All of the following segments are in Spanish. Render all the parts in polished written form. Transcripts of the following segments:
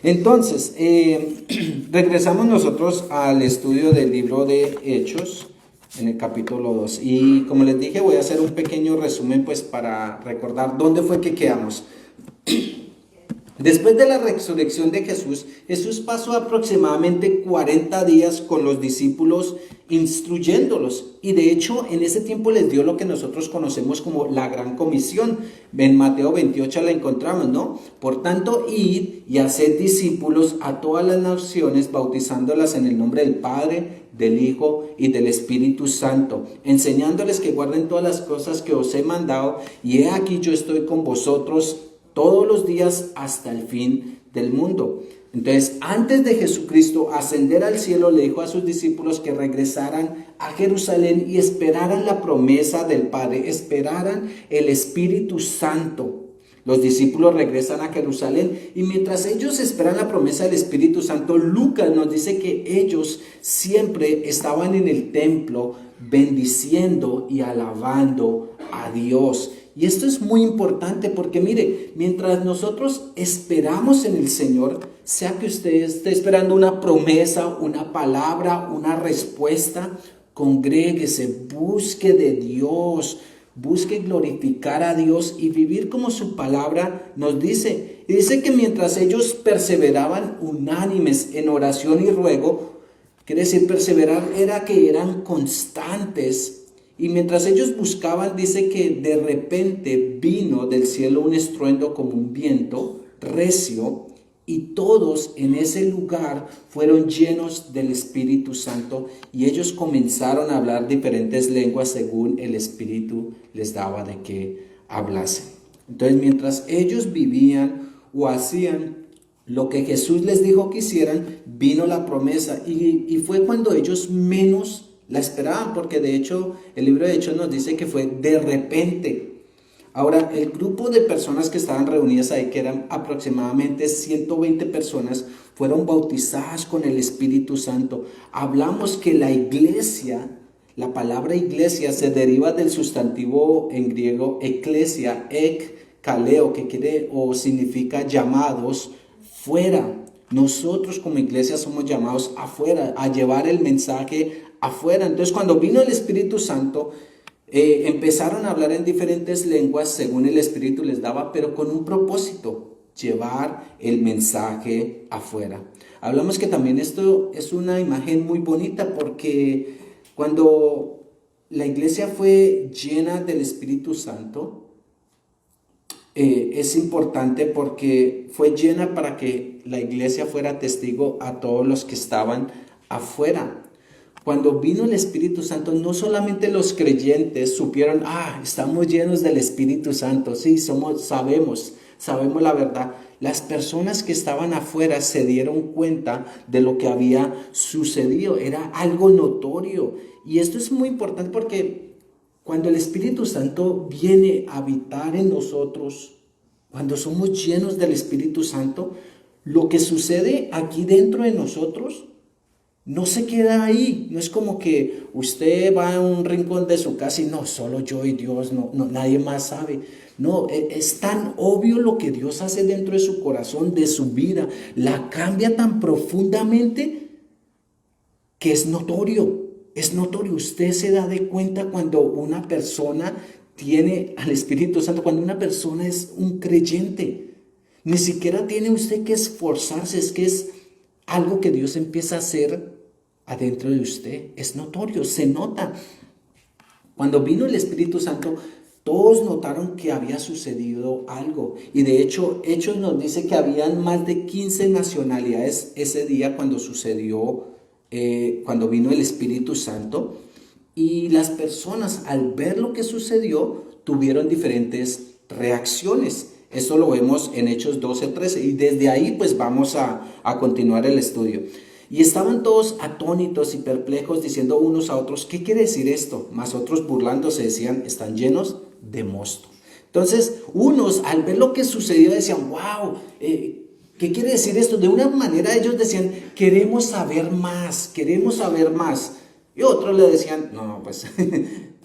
Entonces, regresamos nosotros al estudio del libro de Hechos en el capítulo 2. Y como les dije, voy a hacer un pequeño resumen pues para recordar dónde fue que quedamos. Después de la resurrección de Jesús, Jesús pasó aproximadamente 40 días con los discípulos instruyéndolos. Y de hecho, en ese tiempo les dio lo que nosotros conocemos como la Gran Comisión. En Mateo 28 la encontramos, ¿no? Por tanto, id y haced discípulos a todas las naciones, bautizándolas en el nombre del Padre, del Hijo y del Espíritu Santo, enseñándoles que guarden todas las cosas que os he mandado. Y he aquí yo estoy con vosotros todos los días hasta el fin del mundo. Entonces, antes de Jesucristo ascender al cielo, le dijo a sus discípulos que regresaran a Jerusalén y esperaran la promesa del Padre, esperaran el Espíritu Santo. Los discípulos regresan a Jerusalén y mientras ellos esperan la promesa del Espíritu Santo, Lucas nos dice que ellos siempre estaban en el templo bendiciendo y alabando a Dios. Y esto es muy importante porque mire, mientras nosotros esperamos en el Señor, sea que usted esté esperando una promesa, una palabra, una respuesta, congréguese, busque de Dios, busque glorificar a Dios y vivir como su palabra nos dice. Y dice que mientras ellos perseveraban unánimes en oración y ruego, quiere decir perseverar era que eran constantes. Y mientras ellos buscaban, dice que de repente vino del cielo un estruendo como un viento recio y todos en ese lugar fueron llenos del Espíritu Santo y ellos comenzaron a hablar diferentes lenguas según el Espíritu les daba de que hablasen. Entonces, mientras ellos vivían o hacían lo que Jesús les dijo que hicieran, vino la promesa y fue cuando ellos menos la esperaban, porque de hecho el libro de Hechos nos dice que fue de repente. Ahora, el grupo de personas que estaban reunidas ahí, que eran aproximadamente 120 personas, fueron bautizadas con el Espíritu Santo. Hablamos que la iglesia, la palabra iglesia se deriva del sustantivo en griego eclesia, kaleo, que quiere o significa llamados fuera. Nosotros como iglesia somos llamados afuera, a llevar el mensaje afuera. Entonces, cuando vino el Espíritu Santo, empezaron a hablar en diferentes lenguas según el Espíritu les daba, pero con un propósito: llevar el mensaje afuera. Hablamos que también esto es una imagen muy bonita, porque cuando la iglesia fue llena del Espíritu Santo, es importante porque fue llena para que la iglesia fuera testigo a todos los que estaban afuera. Cuando vino el Espíritu Santo, no solamente los creyentes supieron, estamos llenos del Espíritu Santo, sí, sabemos la verdad. Las personas que estaban afuera se dieron cuenta de lo que había sucedido, era algo notorio. Y esto es muy importante porque cuando el Espíritu Santo viene a habitar en nosotros, cuando somos llenos del Espíritu Santo, lo que sucede aquí dentro de nosotros no se queda ahí. No es como que usted va a un rincón de su casa y no, solo yo y Dios, no, nadie más sabe. No, es tan obvio lo que Dios hace dentro de su corazón, de su vida. La cambia tan profundamente que es notorio. Es notorio. Usted se da de cuenta cuando una persona tiene al Espíritu Santo, cuando una persona es un creyente. Ni siquiera tiene usted que esforzarse, es que es algo que Dios empieza a hacer adentro de usted. Es notorio, se nota. Cuando vino el Espíritu Santo, todos notaron que había sucedido algo. Y de hecho, Hechos nos dice que habían más de 15 nacionalidades ese día cuando sucedió, cuando vino el Espíritu Santo. Y las personas, al ver lo que sucedió, tuvieron diferentes reacciones. Eso lo vemos en Hechos 12:13 y desde ahí pues vamos a continuar el estudio. Y estaban todos atónitos y perplejos, diciendo unos a otros, ¿qué quiere decir esto? Mas otros burlándose decían, están llenos de mosto. Entonces unos al ver lo que sucedió decían, wow, ¿qué quiere decir esto? De una manera ellos decían, queremos saber más. Y otros le decían, no, pues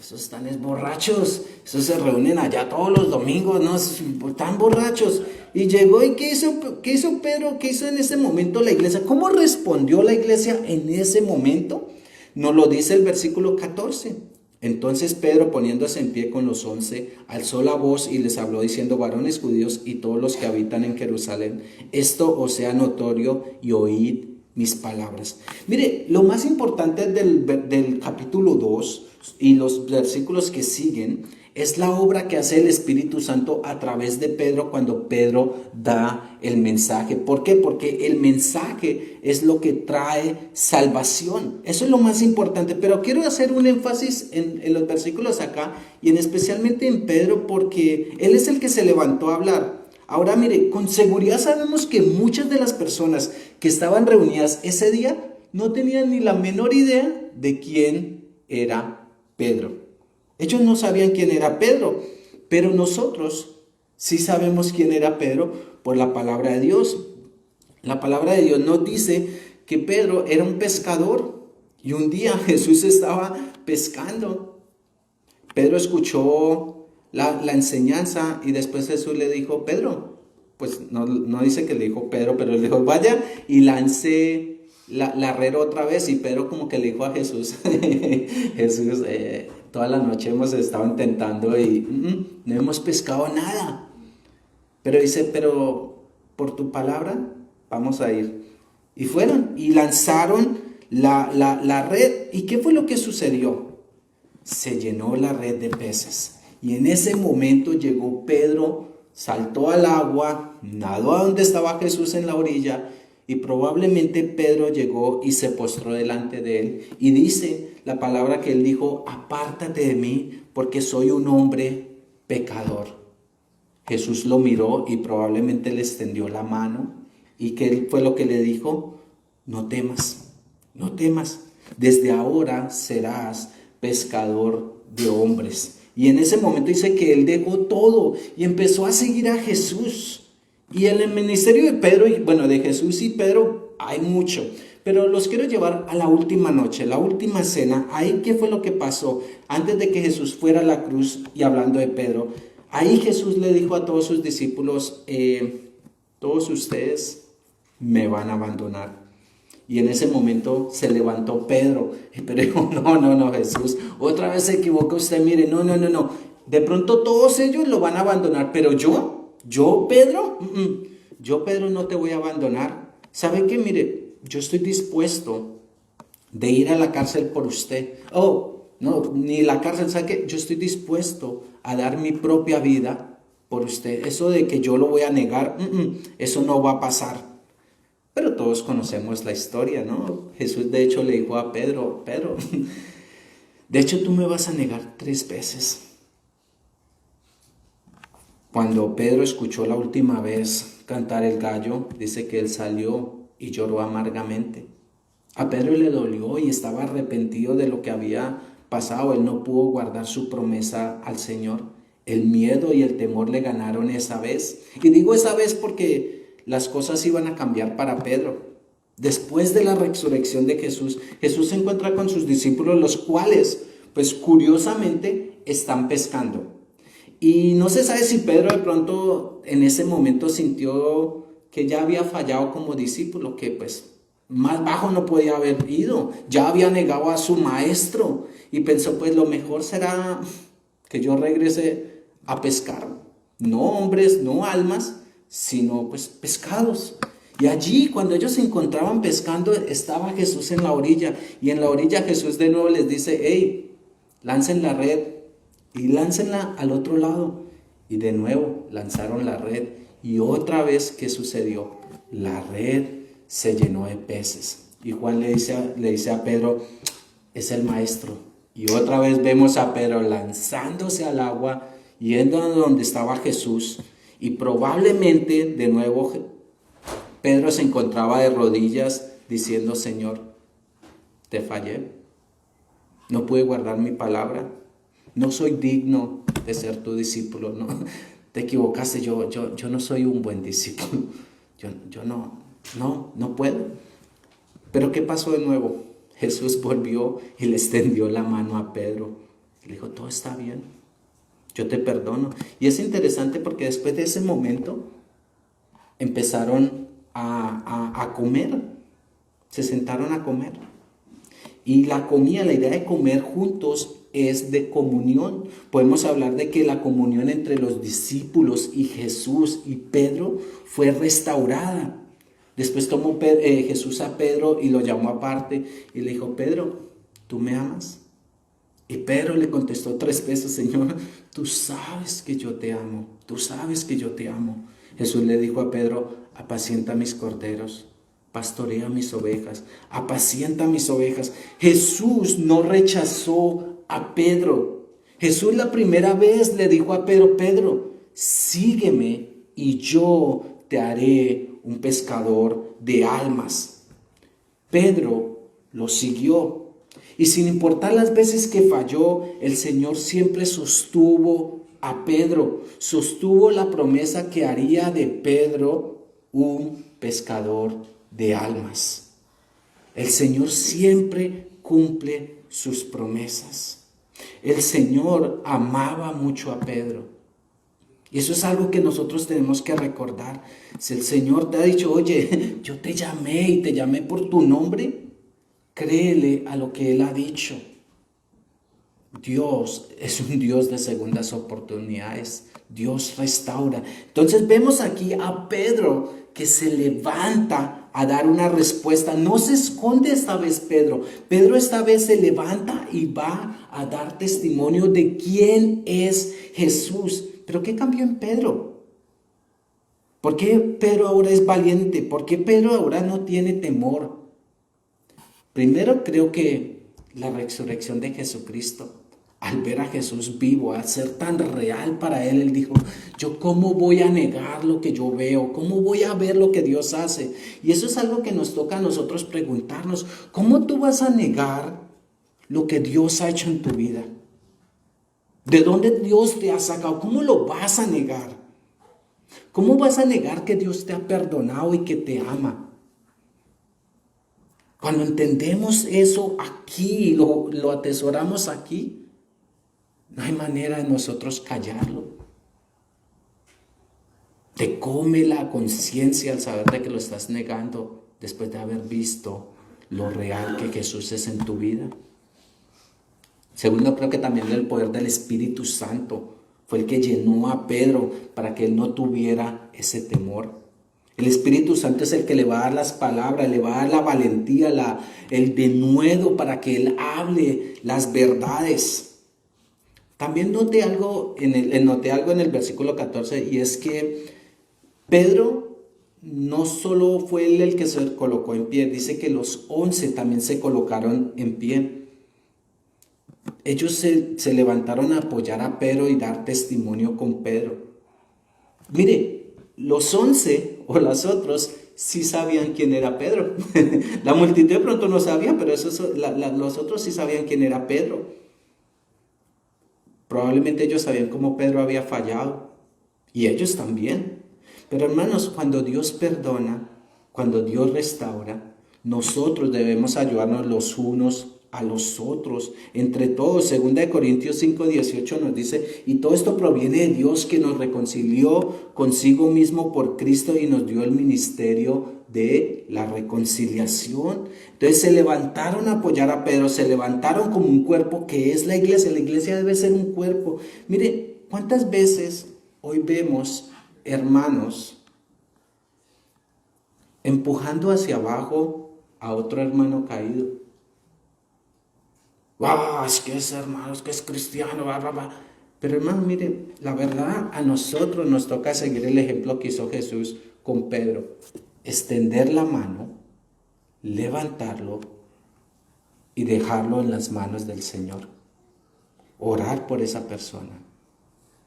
esos están es borrachos, esos se reúnen allá todos los domingos, ¿no? Están borrachos. Y llegó y ¿qué hizo Pedro? ¿Qué hizo en ese momento la iglesia? ¿Cómo respondió la iglesia en ese momento? Nos lo dice el versículo 14. Entonces Pedro, poniéndose en pie con los 11, alzó la voz y les habló diciendo: varones judíos y todos los que habitan en Jerusalén, esto os sea notorio y oíd mis palabras. Mire, lo más importante del capítulo 2 y los versículos que siguen es la obra que hace el Espíritu Santo a través de Pedro cuando Pedro da el mensaje. ¿Por qué? Porque el mensaje es lo que trae salvación. Eso es lo más importante. Pero quiero hacer un énfasis en los versículos acá y especialmente en Pedro, porque él es el que se levantó a hablar. Ahora mire, con seguridad sabemos que muchas de las personas que estaban reunidas ese día no tenían ni la menor idea de quién era Pedro. Ellos no sabían quién era Pedro, pero nosotros sí sabemos quién era Pedro por la palabra de Dios. La palabra de Dios nos dice que Pedro era un pescador y un día Jesús estaba pescando. Pedro escuchó la enseñanza y después Jesús le dijo: Pedro, pues no dice que le dijo Pedro, pero le dijo: vaya y lance la red otra vez. Y Pedro como que le dijo a Jesús: Jesús, toda la noche hemos estado intentando y no hemos pescado nada. Pero dice: pero por tu palabra vamos a ir. Y fueron y lanzaron la red. ¿Y qué fue lo que sucedió? Se llenó la red de peces. Y en ese momento llegó Pedro, saltó al agua, nadó a donde estaba Jesús en la orilla. Y probablemente Pedro llegó y se postró delante de él. Y dice la palabra que él dijo: apártate de mí, porque soy un hombre pecador. Jesús lo miró y probablemente le extendió la mano. ¿Y qué fue lo que le dijo? No temas, no temas. Desde ahora serás pescador de hombres. Y en ese momento dice que él dejó todo y empezó a seguir a Jesús. Y en el ministerio de Pedro, de Jesús y Pedro hay mucho, pero los quiero llevar a la última noche, la última cena. Ahí, ¿qué fue lo que pasó? Antes de que Jesús fuera a la cruz, y hablando de Pedro, ahí Jesús le dijo a todos sus discípulos: todos ustedes me van a abandonar. Y en ese momento se levantó Pedro, pero dijo: no, Jesús, otra vez se equivoca usted, mire, no. De pronto todos ellos lo van a abandonar, pero yo Pedro, yo Pedro no te voy a abandonar. ¿Sabe qué? Mire, yo estoy dispuesto de ir a la cárcel por usted. Oh, no, ni la cárcel, ¿sabe qué? Yo estoy dispuesto a dar mi propia vida por usted. Eso de que yo lo voy a negar, eso no va a pasar. Pero todos conocemos la historia, ¿no? Jesús de hecho le dijo a Pedro: Pedro, de hecho tú me vas a negar 3 veces. Cuando Pedro escuchó la última vez cantar el gallo, dice que él salió y lloró amargamente. A Pedro le dolió y estaba arrepentido de lo que había pasado. Él no pudo guardar su promesa al Señor. El miedo y el temor le ganaron esa vez. Y digo esa vez porque las cosas iban a cambiar para Pedro. Después de la resurrección de Jesús, Jesús se encuentra con sus discípulos, los cuales, pues curiosamente, están pescando. Y no se sabe si Pedro de pronto en ese momento sintió que ya había fallado como discípulo, que pues más bajo no podía haber ido, ya había negado a su maestro y pensó: pues lo mejor será que yo regrese a pescar, no hombres, no almas, sino pues pescados. Y allí, cuando ellos se encontraban pescando, estaba Jesús en la orilla, y en la orilla Jesús de nuevo les dice: hey, lancen la red y láncenla al otro lado. Y de nuevo lanzaron la red, y otra vez, ¿qué sucedió? La red se llenó de peces. Y Juan le dice a Pedro: es el maestro. Y otra vez vemos a Pedro lanzándose al agua, yendo a donde estaba Jesús. Y probablemente de nuevo Pedro se encontraba de rodillas diciendo: Señor, te fallé, no pude guardar mi palabra, no soy digno de ser tu discípulo, no, te equivocaste, yo no soy un buen discípulo, yo no puedo. Pero ¿qué pasó de nuevo? Jesús volvió y le extendió la mano a Pedro Le dijo, todo está bien, yo te perdono. Y es interesante porque después de ese momento empezaron a comer, se sentaron a comer. Y la comida, la idea de comer juntos es de comunión. Podemos hablar de que la comunión entre los discípulos y Jesús y Pedro fue restaurada. Después tomó Jesús a Pedro y lo llamó aparte y le dijo, Pedro, ¿tú me amas? Y Pedro le contestó 3 veces, Señor, tú sabes que yo te amo, tú sabes que yo te amo. Jesús le dijo a Pedro, apacienta mis corderos, pastorea mis ovejas, apacienta mis ovejas. Jesús no rechazó a Pedro. Jesús la primera vez le dijo a Pedro, Pedro, sígueme y yo te haré un pescador de almas. Pedro lo siguió. Y sin importar las veces que falló, el Señor siempre sostuvo a Pedro, sostuvo la promesa que haría de Pedro un pescador de almas. El Señor siempre cumple sus promesas. El Señor amaba mucho a Pedro. Y eso es algo que nosotros tenemos que recordar. Si el Señor te ha dicho, oye, yo te llamé y te llamé por tu nombre, créele a lo que Él ha dicho. Dios es un Dios de segundas oportunidades. Dios restaura. Entonces vemos aquí a Pedro que se levanta a dar una respuesta. No se esconde esta vez Pedro. Pedro esta vez se levanta y va a dar testimonio de quién es Jesús. ¿Pero qué cambió en Pedro? ¿Por qué Pedro ahora es valiente? ¿Por qué Pedro ahora no tiene temor? Primero creo que la resurrección de Jesucristo, al ver a Jesús vivo, al ser tan real para él, él dijo, yo cómo voy a negar lo que yo veo, cómo voy a ver lo que Dios hace. Y eso es algo que nos toca a nosotros preguntarnos, ¿cómo tú vas a negar lo que Dios ha hecho en tu vida? ¿De dónde Dios te ha sacado? ¿Cómo lo vas a negar? ¿Cómo vas a negar que Dios te ha perdonado y que te ama? Cuando entendemos eso aquí, lo atesoramos aquí, no hay manera de nosotros callarlo. Te come la conciencia al saber de que lo estás negando después de haber visto lo real que Jesús es en tu vida. Segundo, creo que también el poder del Espíritu Santo fue el que llenó a Pedro para que él no tuviera ese temor. El Espíritu Santo es el que le va a dar las palabras, le va a dar la valentía, el denuedo para que él hable las verdades. También noté algo en el versículo 14 y es que Pedro no solo fue él el que se colocó en pie, dice que los 11 también se colocaron en pie. Ellos se levantaron a apoyar a Pedro y dar testimonio con Pedro. Mire, los 11 o los otros sí sabían quién era Pedro. La multitud de pronto no sabía, pero los otros sí sabían quién era Pedro. Probablemente ellos sabían cómo Pedro había fallado. Y ellos también. Pero hermanos, cuando Dios perdona, cuando Dios restaura, nosotros debemos ayudarnos los unos a los otros, entre todos. 2 Corintios 5:18 nos dice, y todo esto proviene de Dios que nos reconcilió consigo mismo por Cristo y nos dio el ministerio de la reconciliación. Entonces se levantaron a apoyar a Pedro, se levantaron como un cuerpo que es la iglesia. La iglesia debe ser un cuerpo. Mire, ¿cuántas veces hoy vemos hermanos empujando hacia abajo a otro hermano caído? Es que es hermano, es que es cristiano, Pero hermano, mire, la verdad a nosotros nos toca seguir el ejemplo que hizo Jesús con Pedro. Extender la mano, levantarlo y dejarlo en las manos del Señor. Orar por esa persona.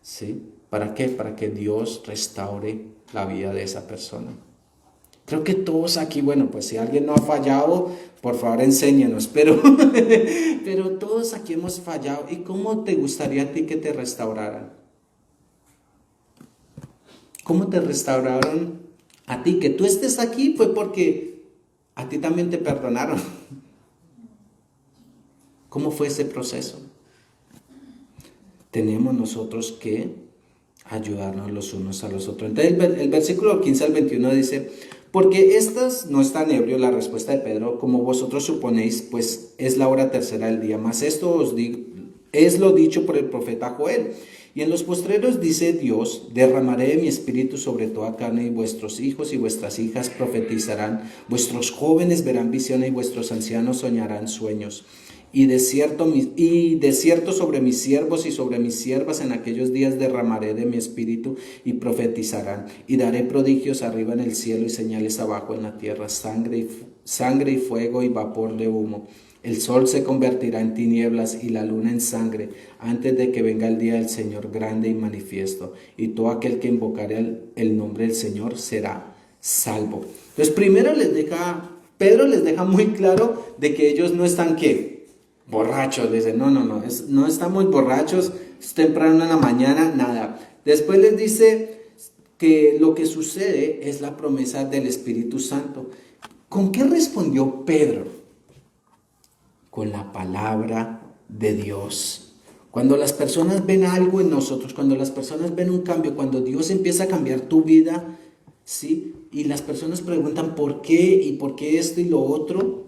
¿Sí? ¿Para qué? Para que Dios restaure la vida de esa persona. Creo que todos aquí, bueno, pues si alguien no ha fallado, por favor enséñenos, pero todos aquí hemos fallado. ¿Y cómo te gustaría a ti que te restauraran? ¿Cómo te restauraron a ti? Que tú estés aquí fue porque a ti también te perdonaron. ¿Cómo fue ese proceso? tenemos nosotros que ayudarnos los unos a los otros. Entonces el versículo 15 al 21 dice: porque estas no están ebrio, la respuesta de Pedro, como vosotros suponéis, pues es la hora tercera del día. Mas esto os digo, es lo dicho por el profeta Joel. Y en los postreros dice Dios: derramaré de mi espíritu sobre toda carne, y vuestros hijos y vuestras hijas profetizarán, vuestros jóvenes verán visiones y vuestros ancianos soñarán sueños. Y de cierto sobre mis siervos y sobre mis siervas en aquellos días derramaré de mi espíritu y profetizarán. Y daré prodigios arriba en el cielo y señales abajo en la tierra, sangre y fuego y vapor de humo. El sol se convertirá en tinieblas y la luna en sangre antes de que venga el día del Señor grande y manifiesto. Y todo aquel que invocare el nombre del Señor será salvo. Entonces primero Pedro les deja muy claro de que ellos no están ¿qué? Borrachos. Dice, no estamos borrachos, es temprano en la mañana, nada. Después les dice que lo que sucede es la promesa del Espíritu Santo. ¿Con qué respondió Pedro? Con la palabra de Dios. Cuando las personas ven algo en nosotros, cuando las personas ven un cambio, cuando Dios empieza a cambiar tu vida, ¿sí? Y las personas preguntan ¿por qué? ¿Y por qué esto y lo otro?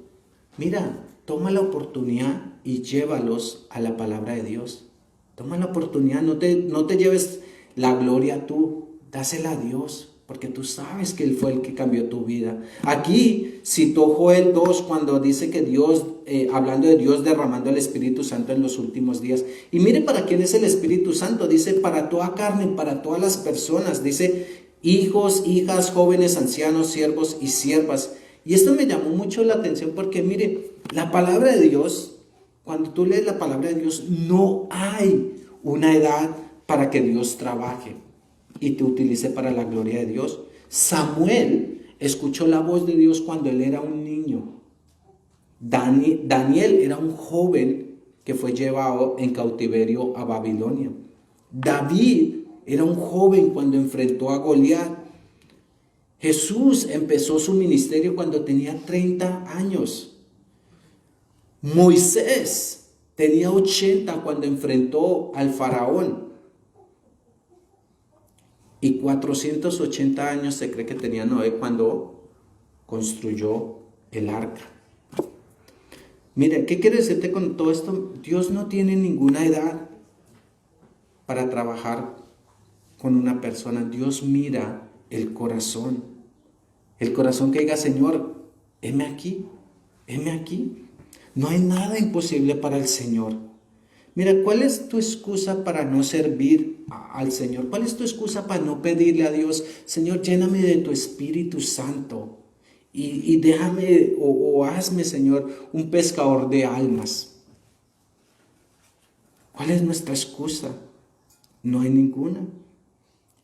Mira, toma la oportunidad y llévalos a la palabra de Dios. Toma la oportunidad, no te lleves la gloria tú, dásela a Dios, porque tú sabes que Él fue el que cambió tu vida. Aquí citó Joel 2 cuando dice que Dios, hablando de Dios derramando el Espíritu Santo en los últimos días. Y mire para quién es el Espíritu Santo, dice para toda carne, para todas las personas, dice hijos, hijas, jóvenes, ancianos, siervos y siervas. Y esto me llamó mucho la atención porque mire, la palabra de Dios, cuando tú lees la palabra de Dios, no hay una edad para que Dios trabaje y te utilice para la gloria de Dios. Samuel escuchó la voz de Dios cuando él era un niño. Daniel era un joven que fue llevado en cautiverio a Babilonia. David era un joven cuando enfrentó a Goliat. Jesús empezó su ministerio cuando tenía 30 años. Moisés tenía 80 cuando enfrentó al faraón. Y 480 años se cree que tenía Noé cuando construyó el arca. Mira, ¿qué quiere decirte con todo esto? Dios no tiene ninguna edad para trabajar con una persona. Dios mira el corazón. El corazón que diga, Señor, heme aquí, heme aquí. No hay nada imposible para el Señor. Mira, ¿cuál es tu excusa para no servir al Señor? ¿Cuál es tu excusa para no pedirle a Dios, Señor, lléname de tu Espíritu Santo y déjame o hazme, Señor, un pescador de almas? ¿Cuál es nuestra excusa? No hay ninguna.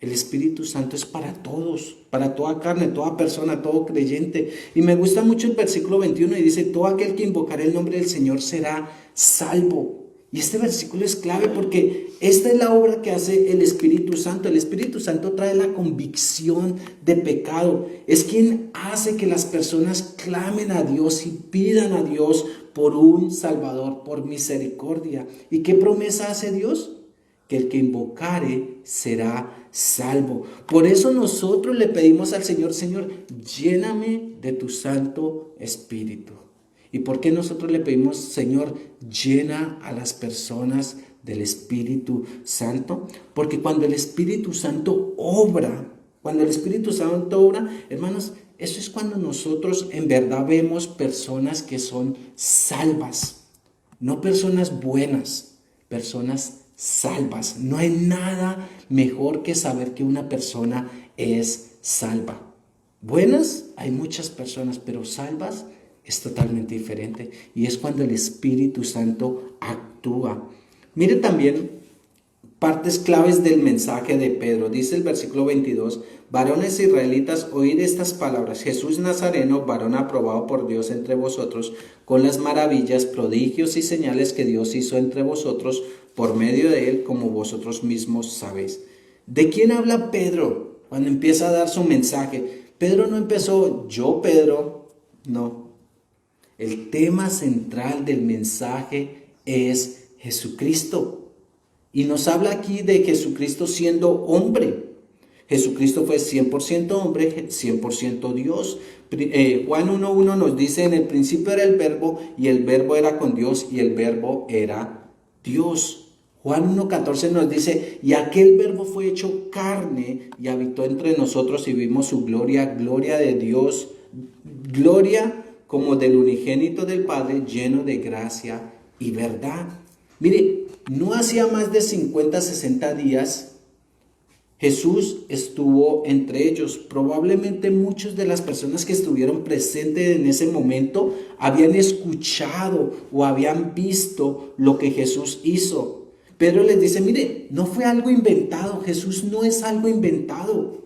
El Espíritu Santo es para todos, para toda carne, toda persona, todo creyente. Y me gusta mucho el versículo 21 y dice, todo aquel que invocará el nombre del Señor será salvo. Y este versículo es clave porque esta es la obra que hace el Espíritu Santo. El Espíritu Santo trae la convicción de pecado. Es quien hace que las personas clamen a Dios y pidan a Dios por un Salvador, por misericordia. ¿Y qué promesa hace Dios? Que el que invocare será salvo. Por eso nosotros le pedimos al Señor, Señor, lléname de tu Santo Espíritu. ¿Y por qué nosotros le pedimos, Señor, llena a las personas del Espíritu Santo? Porque cuando el Espíritu Santo obra, hermanos, eso es cuando nosotros en verdad vemos personas que son salvas, no personas buenas, personas salvas. No hay nada mejor que saber que una persona es salva. Buenas, hay muchas personas, pero salvas es totalmente diferente. Y es cuando el Espíritu Santo actúa. Mire también partes claves del mensaje de Pedro. Dice el versículo 22, varones israelitas, oíd estas palabras. Jesús Nazareno, varón aprobado por Dios entre vosotros, con las maravillas, prodigios y señales que Dios hizo entre vosotros, por medio de él, como vosotros mismos sabéis. ¿De quién habla Pedro cuando empieza a dar su mensaje? Pedro no empezó, yo Pedro, no. El tema central del mensaje es Jesucristo. Y nos habla aquí de Jesucristo siendo hombre. Jesucristo fue 100% hombre, 100% Dios. Juan 1:1 nos dice, en el principio era el verbo y el verbo era con Dios y el verbo era Dios. Juan 1:14 nos dice, y aquel verbo fue hecho carne y habitó entre nosotros y vimos su gloria, gloria de Dios, gloria como del unigénito del Padre, lleno de gracia y verdad. Mire, no hacía más de 50, 60 días Jesús estuvo entre ellos. Probablemente muchas de las personas que estuvieron presentes en ese momento habían escuchado o habían visto lo que Jesús hizo. Pedro les dice, mire, no fue algo inventado. Jesús no es algo inventado.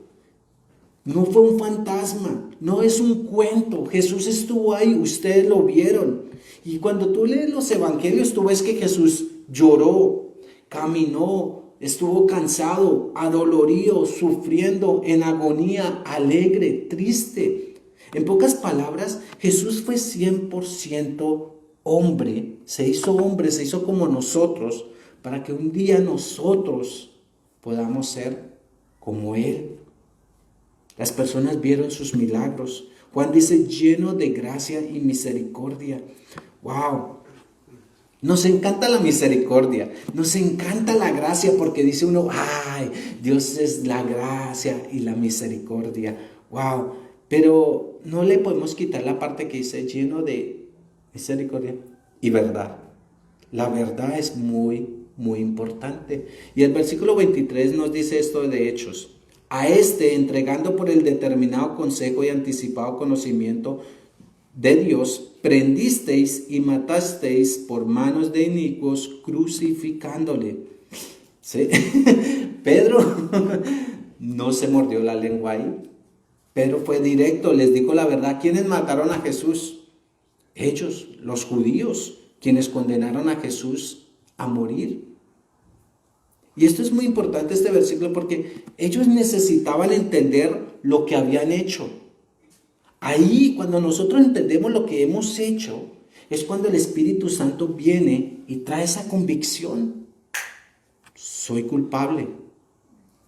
No fue un fantasma, no es un cuento. Jesús estuvo ahí, ustedes lo vieron. Y cuando tú lees los evangelios, tú ves que Jesús lloró, caminó, estuvo cansado, adolorido, sufriendo, en agonía, alegre, triste. En pocas palabras, Jesús fue 100% hombre, se hizo como nosotros, para que un día nosotros podamos ser como Él. Las personas vieron sus milagros. Juan dice, lleno de gracia y misericordia. ¡Wow! Nos encanta la misericordia, nos encanta la gracia porque dice uno, ¡ay! Dios es la gracia y la misericordia. ¡Wow! Pero no le podemos quitar la parte que dice lleno de misericordia y verdad. La verdad es muy, muy importante. Y el versículo 23 nos dice esto de Hechos. A este, entregando por el determinado consejo y anticipado conocimiento de Dios, prendisteis y matasteis por manos de inicuos, crucificándole. ¿Sí? Pedro no se mordió la lengua ahí. Pedro fue directo, les dijo la verdad. ¿Quiénes mataron a Jesús? Ellos, los judíos, quienes condenaron a Jesús a morir. Y esto es muy importante, este versículo, porque ellos necesitaban entender lo que habían hecho. Ahí, cuando nosotros entendemos lo que hemos hecho, es cuando el Espíritu Santo viene y trae esa convicción. Soy culpable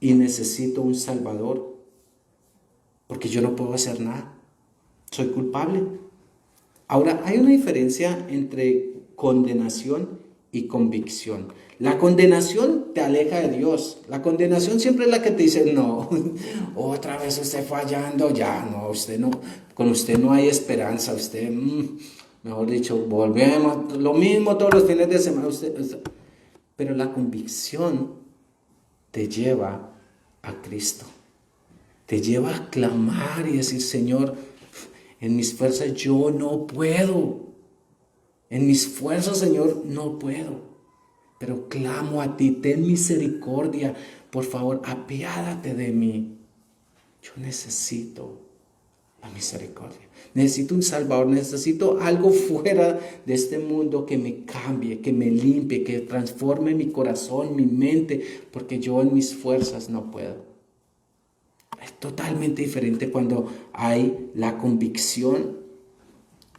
y necesito un Salvador, porque yo no puedo hacer nada. Soy culpable. Ahora, hay una diferencia entre condenación y convicción. La condenación te aleja de Dios. La condenación siempre es la que te dice, no, otra vez usted fallando, ya no, usted no, con usted no hay esperanza, usted, mejor dicho, volvemos, lo mismo todos los fines de semana, pero la convicción te lleva a Cristo, te lleva a clamar y decir, Señor, en mis fuerzas yo no puedo, en mis fuerzas, Señor, no puedo. Pero clamo a ti, ten misericordia, por favor, apiádate de mí. Yo necesito la misericordia. Necesito un Salvador, necesito algo fuera de este mundo que me cambie, que me limpie, que transforme mi corazón, mi mente, porque yo en mis fuerzas no puedo. Es totalmente diferente cuando hay la convicción.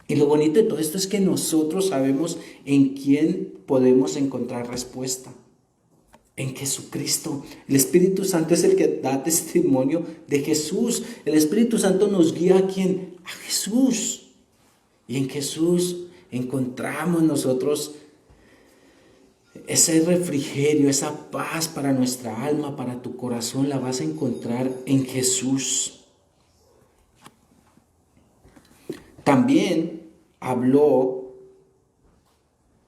Y lo bonito de todo esto es que nosotros sabemos en quién podemos encontrar respuesta. En Jesucristo. El Espíritu Santo es el que da testimonio de Jesús. El Espíritu Santo nos guía ¿a quién? A Jesús. Y en Jesús encontramos nosotros ese refrigerio, esa paz para nuestra alma, para tu corazón. La vas a encontrar en Jesús. También habló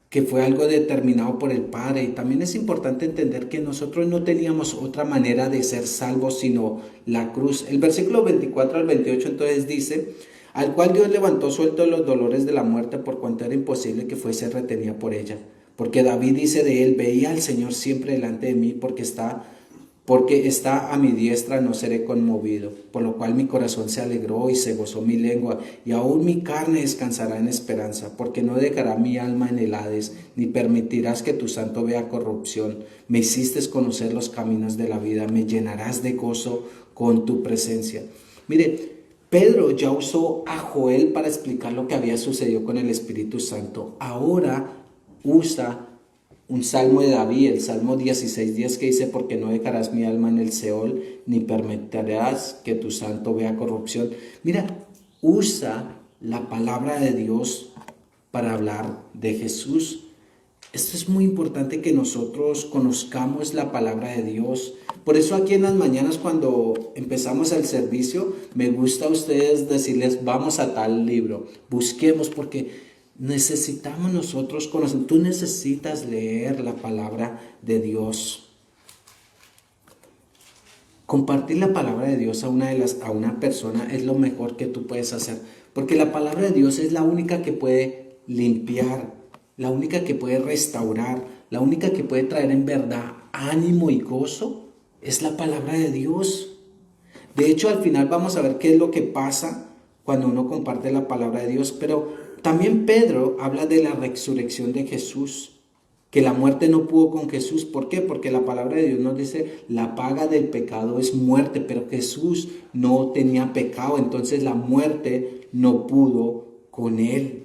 que fue algo determinado por el Padre. Y también es importante entender que nosotros no teníamos otra manera de ser salvos sino la cruz. El versículo 24 al 28 entonces dice, al cual Dios levantó suelto de los dolores de la muerte por cuanto era imposible que fuese retenida por ella. Porque David dice de él, veía al Señor siempre delante de mí porque está a mi diestra, no seré conmovido, por lo cual mi corazón se alegró y se gozó mi lengua, y aún mi carne descansará en esperanza, porque no dejará mi alma en el Hades, ni permitirás que tu santo vea corrupción. Me hiciste conocer los caminos de la vida, me llenarás de gozo con tu presencia. Mire, Pedro ya usó a Joel para explicar lo que había sucedido con el Espíritu Santo. Ahora usa un salmo de David, el Salmo 16:10 que dice, porque no dejarás mi alma en el Seol, ni permitirás que tu santo vea corrupción. Mira, usa la palabra de Dios para hablar de Jesús. Esto es muy importante que nosotros conozcamos la palabra de Dios. Por eso aquí en las mañanas cuando empezamos el servicio, me gusta a ustedes decirles, vamos a tal libro, busquemos porque necesitamos nosotros conocer. Tú necesitas leer la palabra de Dios. Compartir la palabra de Dios a una persona es lo mejor que tú puedes hacer, porque la palabra de Dios es la única que puede limpiar, la única que puede restaurar, la única que puede traer en verdad ánimo y gozo, es la palabra de Dios. De hecho, al final vamos a ver qué es lo que pasa cuando uno comparte la palabra de Dios, pero también Pedro habla de la resurrección de Jesús, que la muerte no pudo con Jesús. ¿Por qué? Porque la palabra de Dios nos dice, la paga del pecado es muerte, pero Jesús no tenía pecado, entonces la muerte no pudo con él.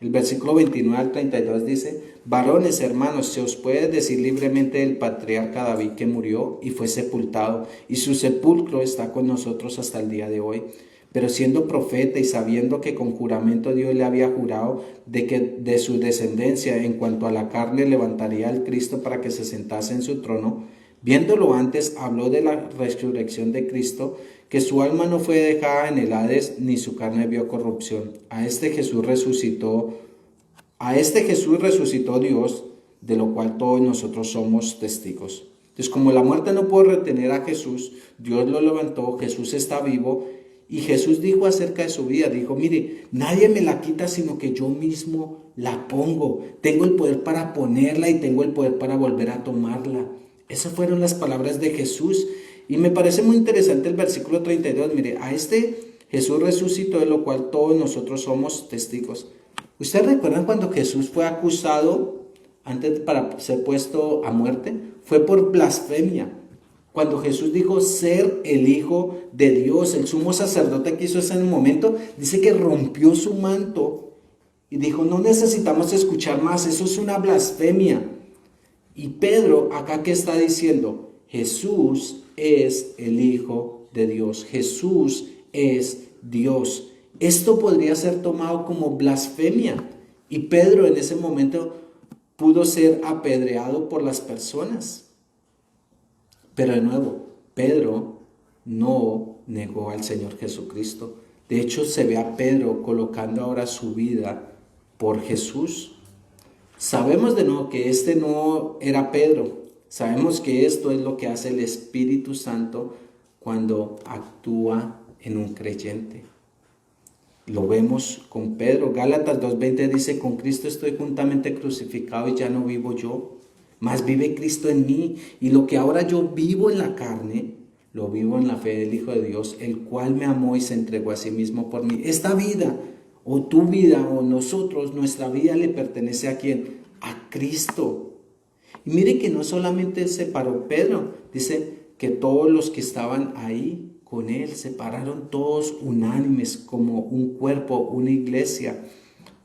El versículo 29 al 32 dice, varones hermanos, se os puede decir libremente del patriarca David que murió y fue sepultado, y su sepulcro está con nosotros hasta el día de hoy. Pero siendo profeta y sabiendo que con juramento Dios le había jurado de que de su descendencia en cuanto a la carne levantaría al Cristo para que se sentase en su trono, viéndolo antes habló de la resurrección de Cristo, que su alma no fue dejada en el Hades, ni su carne vio corrupción. A este Jesús resucitó Dios, de lo cual todos nosotros somos testigos. Entonces, como la muerte no pudo retener a Jesús, Dios lo levantó, Jesús está vivo, y Jesús dijo acerca de su vida, dijo, mire, nadie me la quita sino que yo mismo la pongo. Tengo el poder para ponerla y tengo el poder para volver a tomarla. Esas fueron las palabras de Jesús. Y me parece muy interesante el versículo 32. Mire, a este Jesús resucitó, de lo cual todos nosotros somos testigos. ¿Ustedes recuerdan cuando Jesús fue acusado antes para ser puesto a muerte? Fue por blasfemia. Cuando Jesús dijo ser el Hijo de Dios, el sumo sacerdote que hizo eso en el momento, dice que rompió su manto y dijo, no necesitamos escuchar más, eso es una blasfemia. Y Pedro acá ¿qué está diciendo? Jesús es el Hijo de Dios, Jesús es Dios. Esto podría ser tomado como blasfemia y Pedro en ese momento pudo ser apedreado por las personas. Pero de nuevo, Pedro no negó al Señor Jesucristo. De hecho, se ve a Pedro colocando ahora su vida por Jesús. Sabemos de nuevo que este no era Pedro. Sabemos que esto es lo que hace el Espíritu Santo cuando actúa en un creyente. Lo vemos con Pedro. Gálatas 2:20 dice, con Cristo estoy juntamente crucificado y ya no vivo yo, mas vive Cristo en mí, y lo que ahora yo vivo en la carne, lo vivo en la fe del Hijo de Dios, el cual me amó y se entregó a sí mismo por mí. Esta vida, o tu vida, o nosotros, nuestra vida le pertenece ¿a quién? A Cristo. Y mire que no solamente se paró Pedro, dice que todos los que estaban ahí con él se pararon todos unánimes como un cuerpo, una iglesia.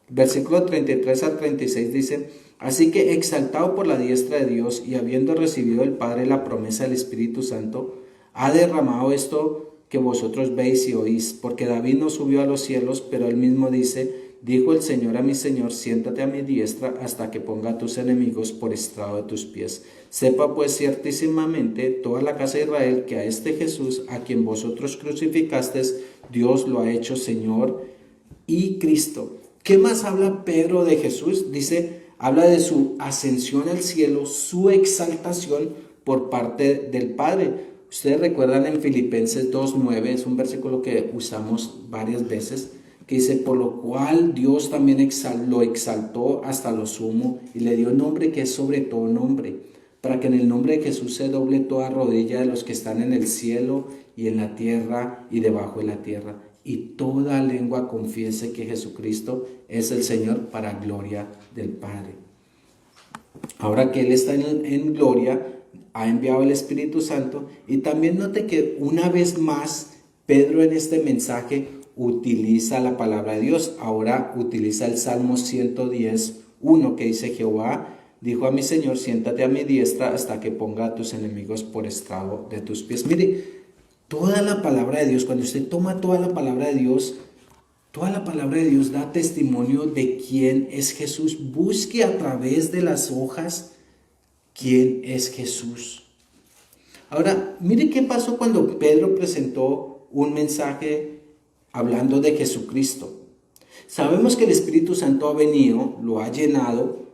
Versículo 33 al 36 dice, así que exaltado por la diestra de Dios y habiendo recibido del Padre la promesa del Espíritu Santo, ha derramado esto que vosotros veis y oís, porque David no subió a los cielos, pero él mismo dice, dijo el Señor a mi Señor, siéntate a mi diestra hasta que ponga a tus enemigos por estrado de tus pies. Sepa pues ciertísimamente toda la casa de Israel que a este Jesús, a quien vosotros crucificasteis, Dios lo ha hecho Señor y Cristo. ¿Qué más habla Pedro de Jesús? Dice, habla de su ascensión al cielo, su exaltación por parte del Padre. Ustedes recuerdan en Filipenses 2:9, es un versículo que usamos varias veces, que dice, por lo cual Dios también lo exaltó hasta lo sumo y le dio nombre que es sobre todo nombre, para que en el nombre de Jesús se doble toda rodilla de los que están en el cielo y en la tierra y debajo de la tierra, y toda lengua confiese que Jesucristo es el Señor para gloria del Padre. Ahora que Él está en gloria, ha enviado el Espíritu Santo, y también note que una vez más Pedro en este mensaje utiliza la palabra de Dios. Ahora utiliza el Salmo 110:1 que dice, Jehová dijo a mi Señor, siéntate a mi diestra hasta que ponga a tus enemigos por estrado de tus pies. Mire, toda la palabra de Dios, cuando usted toma toda la palabra de Dios, toda la palabra de Dios da testimonio de quién es Jesús. Busque a través de las hojas quién es Jesús. Ahora, mire qué pasó cuando Pedro presentó un mensaje hablando de Jesucristo. Sabemos que el Espíritu Santo ha venido, lo ha llenado.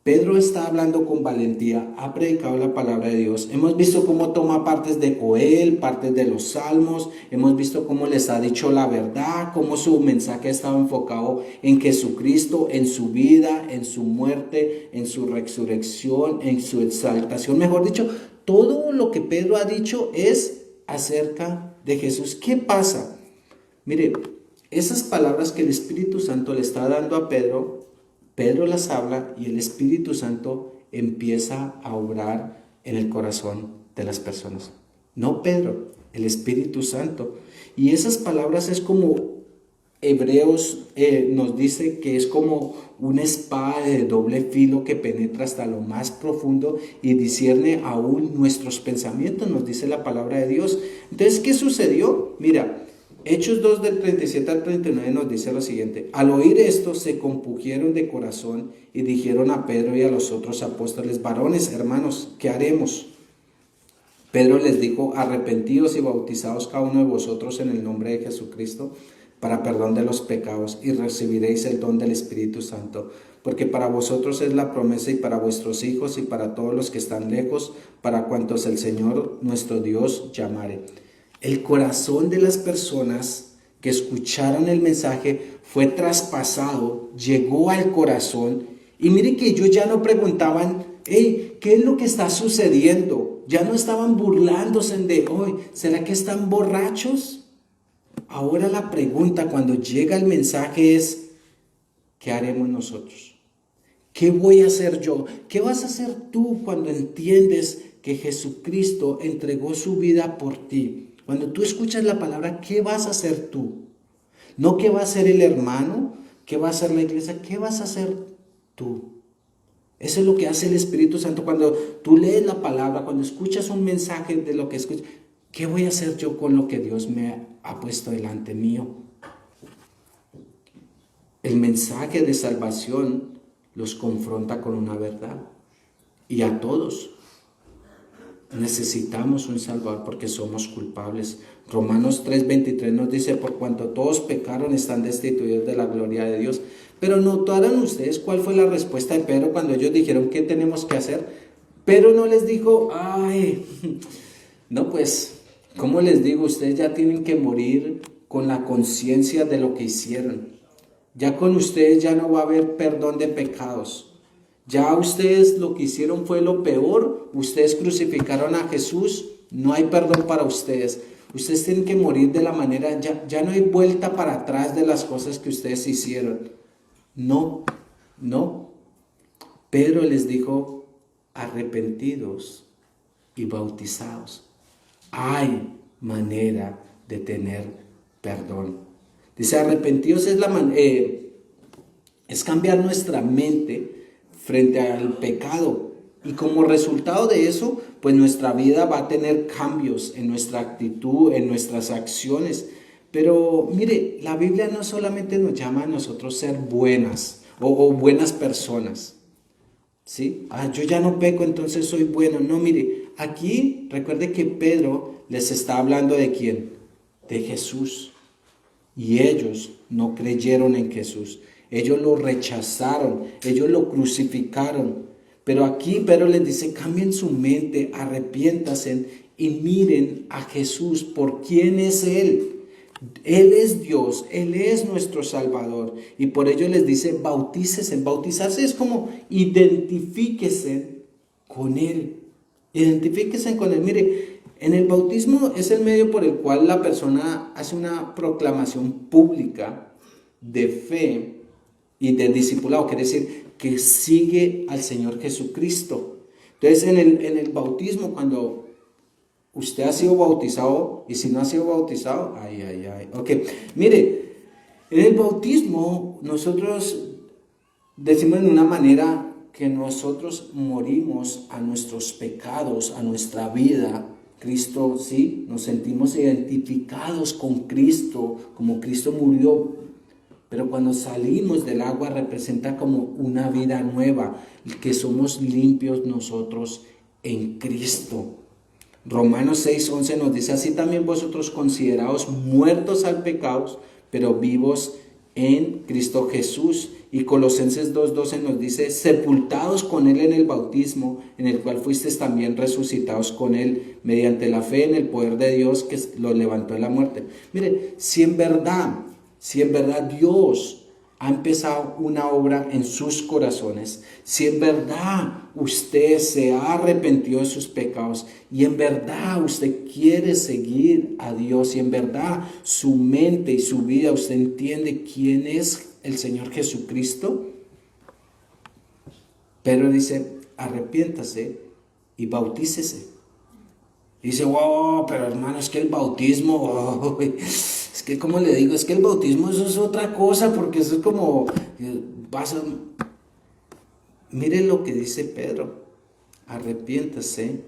Pedro está hablando con valentía, ha predicado la palabra de Dios. Hemos visto cómo toma partes de Joel, partes de los Salmos. Hemos visto cómo les ha dicho la verdad, cómo su mensaje estaba enfocado en Jesucristo, en su vida, en su muerte, en su resurrección, en su exaltación. Mejor dicho, todo lo que Pedro ha dicho es acerca de Jesús. ¿Qué pasa? Mire, esas palabras que el Espíritu Santo le está dando a Pedro, Pedro las habla y el Espíritu Santo empieza a obrar en el corazón de las personas. No Pedro, el Espíritu Santo. Y esas palabras es como Hebreos nos dice que es como una espada de doble filo que penetra hasta lo más profundo y discierne aún nuestros pensamientos, nos dice la palabra de Dios. Entonces, ¿qué sucedió? Mira, Hechos 2 del 37 al 39 nos dice lo siguiente: al oír esto se compungieron de corazón y dijeron a Pedro y a los otros apóstoles: varones, hermanos, ¿qué haremos? Pedro les dijo: arrepentíos y bautizaos cada uno de vosotros en el nombre de Jesucristo para perdón de los pecados y recibiréis el don del Espíritu Santo, porque para vosotros es la promesa y para vuestros hijos y para todos los que están lejos, para cuantos el Señor nuestro Dios llamare. El corazón de las personas que escucharon el mensaje fue traspasado, llegó al corazón, y mire que ellos ya no preguntaban: hey, ¿qué es lo que está sucediendo? Ya no estaban burlándose de hoy, ¿será que están borrachos? Ahora la pregunta cuando llega el mensaje es: ¿qué haremos nosotros? ¿Qué voy a hacer yo? ¿Qué vas a hacer tú cuando entiendes que Jesucristo entregó su vida por ti? Cuando tú escuchas la palabra, ¿qué vas a hacer tú? No qué va a hacer el hermano, qué va a hacer la iglesia, ¿qué vas a hacer tú? Eso es lo que hace el Espíritu Santo cuando tú lees la palabra, cuando escuchas un mensaje de lo que escuchas. ¿Qué voy a hacer yo con lo que Dios me ha puesto delante mío? El mensaje de salvación los confronta con una verdad. Y a todos necesitamos un Salvador porque somos culpables. Romanos 3:23 nos dice: por cuanto todos pecaron, están destituidos de la gloria de Dios. Pero notaron ustedes cuál fue la respuesta de Pedro cuando ellos dijeron: ¿qué tenemos que hacer? Pedro no les dijo: ay, no, pues, ¿cómo les digo? Ustedes ya tienen que morir con la conciencia de lo que hicieron. Ya con ustedes ya no va a haber perdón de pecados. Ya ustedes lo que hicieron fue lo peor. Ustedes crucificaron a Jesús. No hay perdón para ustedes. Ustedes tienen que morir de la manera, ya no hay vuelta para atrás de las cosas que ustedes hicieron. No. Pedro les dijo: arrepentidos y bautizados. Hay manera de tener perdón. Dice: arrepentidos es cambiar nuestra mente frente al pecado. Y como resultado de eso, pues nuestra vida va a tener cambios en nuestra actitud, en nuestras acciones. Pero mire, la Biblia no solamente nos llama a nosotros ser buenas o buenas personas. ¿Sí? Yo ya no peco, entonces soy bueno. No, mire, aquí recuerde que Pedro les está hablando ¿de quién? De Jesús. Y ellos no creyeron en Jesús. Ellos lo rechazaron, ellos lo crucificaron. Pero aquí Pedro les dice: cambien su mente, arrepiéntanse y miren a Jesús por quién es Él. Él es Dios, Él es nuestro Salvador. Y por ello les dice: bautícese. Bautizarse es como identifíquese con Él. Identifíquese con Él. Mire, en el bautismo es el medio por el cual la persona hace una proclamación pública de fe y de discipulado. Quiere decir que sigue al Señor Jesucristo. Entonces en el bautismo, cuando usted ha sido bautizado, y si no ha sido bautizado, ok, mire, en el bautismo nosotros decimos de una manera que nosotros morimos a nuestros pecados, a nuestra vida. Cristo, sí, nos sentimos identificados con Cristo, como Cristo murió. Pero cuando salimos del agua representa como una vida nueva, que somos limpios nosotros en Cristo. Romanos 6:11 nos dice, así también vosotros consideraos muertos al pecado, pero vivos en Cristo Jesús. Y Colosenses 2:12 nos dice, sepultados con Él en el bautismo, en el cual fuisteis también resucitados con Él, mediante la fe en el poder de Dios que los levantó de la muerte. Mire, si en verdad Dios ha empezado una obra en sus corazones, si en verdad usted se ha arrepentido de sus pecados y en verdad usted quiere seguir a Dios y en verdad su mente y su vida usted entiende quién es el Señor Jesucristo, Pedro dice, arrepiéntase y bautícese. Dice, wow, pero hermano, es que el bautismo, es que como le digo, es que el bautismo eso es otra cosa, porque eso es como, mire lo que dice Pedro, arrepiéntase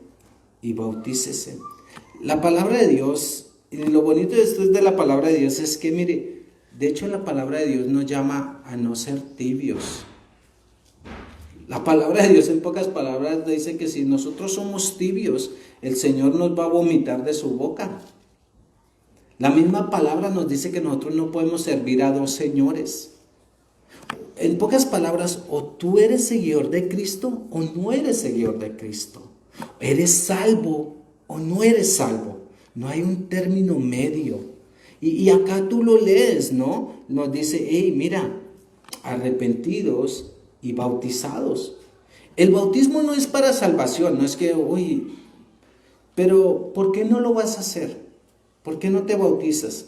y bautícese. La palabra de Dios, y lo bonito de esto es de la palabra de Dios, es que mire, de hecho la palabra de Dios nos llama a no ser tibios. La palabra de Dios en pocas palabras dice que si nosotros somos tibios, el Señor nos va a vomitar de su boca. La misma palabra nos dice que nosotros no podemos servir a dos señores. En pocas palabras, o tú eres seguidor de Cristo o no eres seguidor de Cristo. Eres salvo o no eres salvo. No hay un término medio. Y acá tú lo lees, ¿no? Nos dice, hey, mira, arrepentidos y bautizados. El bautismo no es para salvación, no es que, oye, pero ¿por qué no lo vas a hacer? ¿Por qué no te bautizas?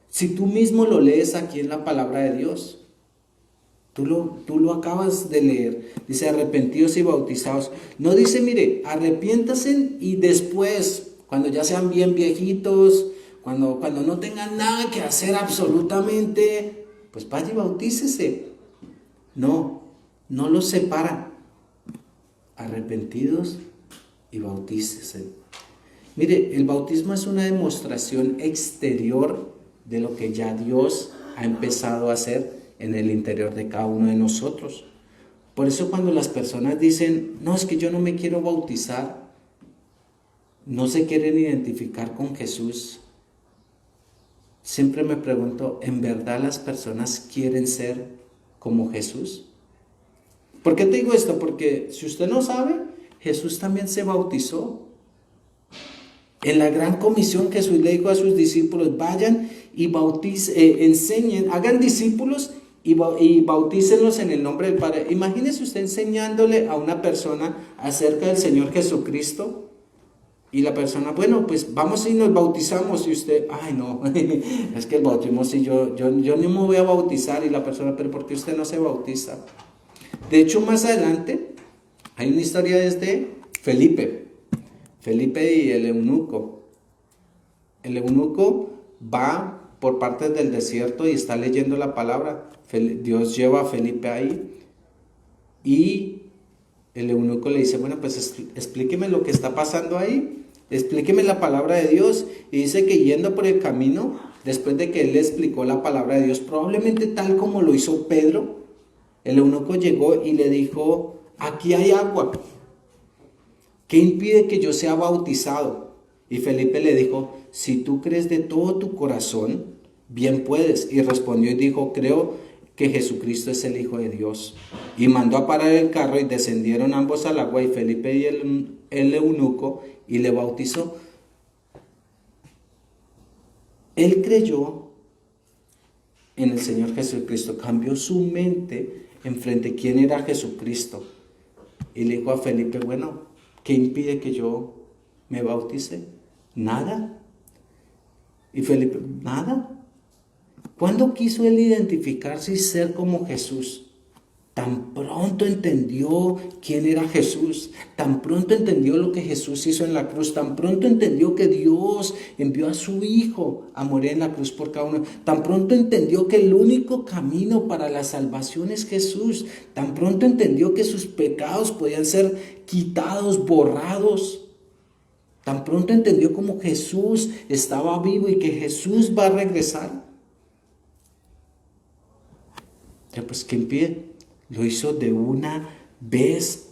Si tú mismo lo lees aquí en la palabra de Dios. Tú lo acabas de leer. Dice arrepentidos y bautizados. No dice, mire, arrepiéntase y después, cuando ya sean bien viejitos, cuando no tengan nada que hacer absolutamente, pues vaya y bautícese. No los separa. Arrepentidos y bautícese. Mire, el bautismo es una demostración exterior de lo que ya Dios ha empezado a hacer en el interior de cada uno de nosotros. Por eso cuando las personas dicen, no, es que yo no me quiero bautizar, no se quieren identificar con Jesús, siempre me pregunto, ¿en verdad las personas quieren ser como Jesús? ¿Por qué te digo esto? Porque si usted no sabe, Jesús también se bautizó. En la gran comisión Jesús le dijo a sus discípulos, vayan y enseñen, hagan discípulos y bautícenlos en el nombre del Padre. Imagínese usted enseñándole a una persona acerca del Señor Jesucristo y la persona, bueno, pues vamos y nos bautizamos y usted, ay no, es que el bautismo sí, yo no me voy a bautizar y la persona, pero ¿por qué usted no se bautiza? De hecho, más adelante hay una historia desde Felipe y el eunuco. El eunuco va por partes del desierto y está leyendo la palabra. Dios lleva a Felipe ahí y el eunuco le dice, bueno, pues explíqueme lo que está pasando ahí, explíqueme la palabra de Dios. Y dice que yendo por el camino, después de que él le explicó la palabra de Dios, probablemente tal como lo hizo Pedro, el eunuco llegó y le dijo, aquí hay agua. ¿Qué impide que yo sea bautizado? Y Felipe le dijo, si tú crees de todo tu corazón, bien puedes. Y respondió y dijo, creo que Jesucristo es el Hijo de Dios. Y mandó a parar el carro y descendieron ambos al agua y Felipe y el eunuco y le bautizó. Él creyó en el Señor Jesucristo, cambió su mente enfrente de quién era Jesucristo. Y le dijo a Felipe, bueno, ¿qué impide que yo me bautice? Nada. Y Felipe, nada. ¿Cuándo quiso él identificarse y ser como Jesús? Tan pronto entendió quién era Jesús, tan pronto entendió lo que Jesús hizo en la cruz, tan pronto entendió que Dios envió a su Hijo a morir en la cruz por cada uno, tan pronto entendió que el único camino para la salvación es Jesús, tan pronto entendió que sus pecados podían ser quitados, borrados, tan pronto entendió cómo Jesús estaba vivo y que Jesús va a regresar. Ya pues, ¿qué impide? Lo hizo de una vez.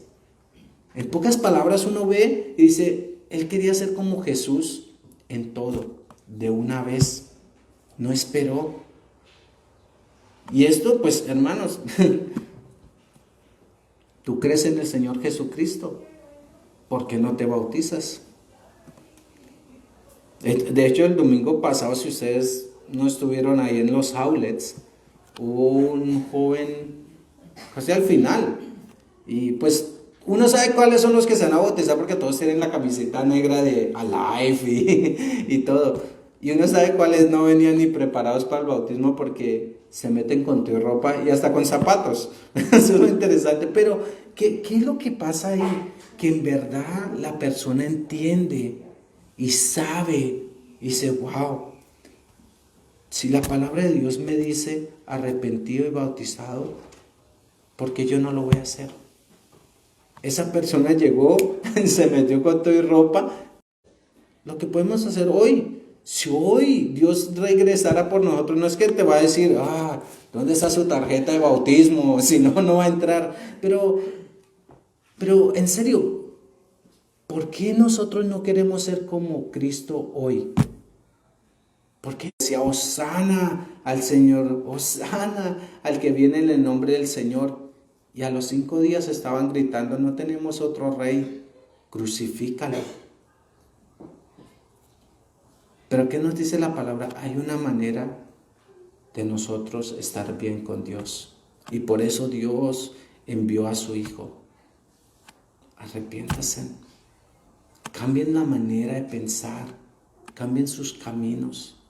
En pocas palabras uno ve y dice, él quería ser como Jesús en todo, de una vez. No esperó. Y esto, pues, hermanos, tú crees en el Señor Jesucristo, ¿por qué no te bautizas? De hecho, el domingo pasado, si ustedes no estuvieron ahí en los outlets, hubo un joven casi al final, y pues uno sabe cuáles son los que se van a bautizar porque todos tienen la camiseta negra de Alive y todo, y uno sabe cuáles no venían ni preparados para el bautismo porque se meten con tu ropa y hasta con zapatos. Eso es lo interesante. Pero ¿qué es lo que pasa ahí? Que en verdad la persona entiende y sabe y dice, wow, si la palabra de Dios me dice arrepentido y bautizado, ¿por qué yo no lo voy a hacer? Esa persona llegó, se metió con toda ropa. Lo que podemos hacer hoy, si hoy Dios regresara por nosotros, no es que te va a decir, ¿dónde está su tarjeta de bautismo? Si no, no va a entrar. Pero en serio, ¿por qué nosotros no queremos ser como Cristo hoy? Porque decía, Hosana al Señor, Hosana al que viene en el nombre del Señor. Y a los 5 días estaban gritando, no tenemos otro rey, crucifícalo. Pero ¿qué nos dice la palabra? Hay una manera de nosotros estar bien con Dios. Y por eso Dios envió a su Hijo. Arrepiéntase. Cambien la manera de pensar. Cambien sus caminos.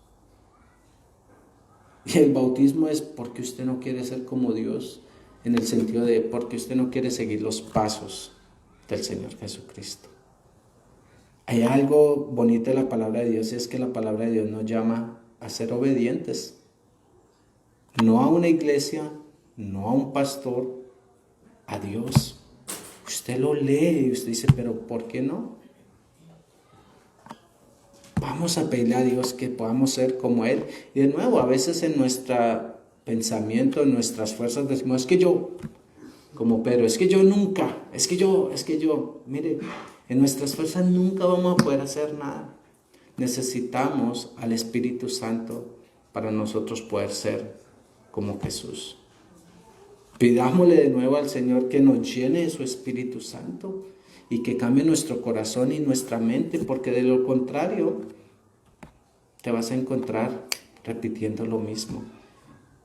Y el bautismo es porque usted no quiere ser como Dios, en el sentido de porque usted no quiere seguir los pasos del Señor Jesucristo. Hay algo bonito de la palabra de Dios, y es que la palabra de Dios nos llama a ser obedientes. No a una iglesia, no a un pastor, a Dios. Usted lo lee y usted dice, pero ¿por qué no? Vamos a pedirle a Dios que podamos ser como Él. Y de nuevo, a veces en nuestro pensamiento, en nuestras fuerzas, decimos, es que yo, como Pedro, es que yo nunca, es que yo. Mire, en nuestras fuerzas nunca vamos a poder hacer nada. Necesitamos al Espíritu Santo para nosotros poder ser como Jesús. Pidámosle de nuevo al Señor que nos llene de su Espíritu Santo y que cambie nuestro corazón y nuestra mente, porque de lo contrario te vas a encontrar repitiendo lo mismo.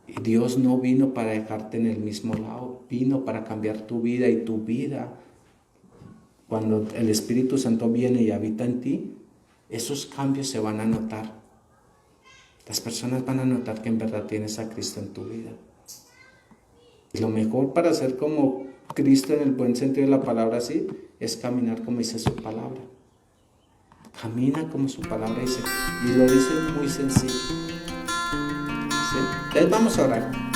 Y Dios no vino para dejarte en el mismo lado, vino para cambiar tu vida, y tu vida, cuando el Espíritu Santo viene y habita en ti, esos cambios se van a notar. Las personas van a notar que en verdad tienes a Cristo en tu vida. Y lo mejor para ser como Cristo en el buen sentido de la palabra así, es caminar como dice su palabra. Camina como su palabra dice. Y lo dice muy sencillo. ¿Sí? Entonces vamos a orar.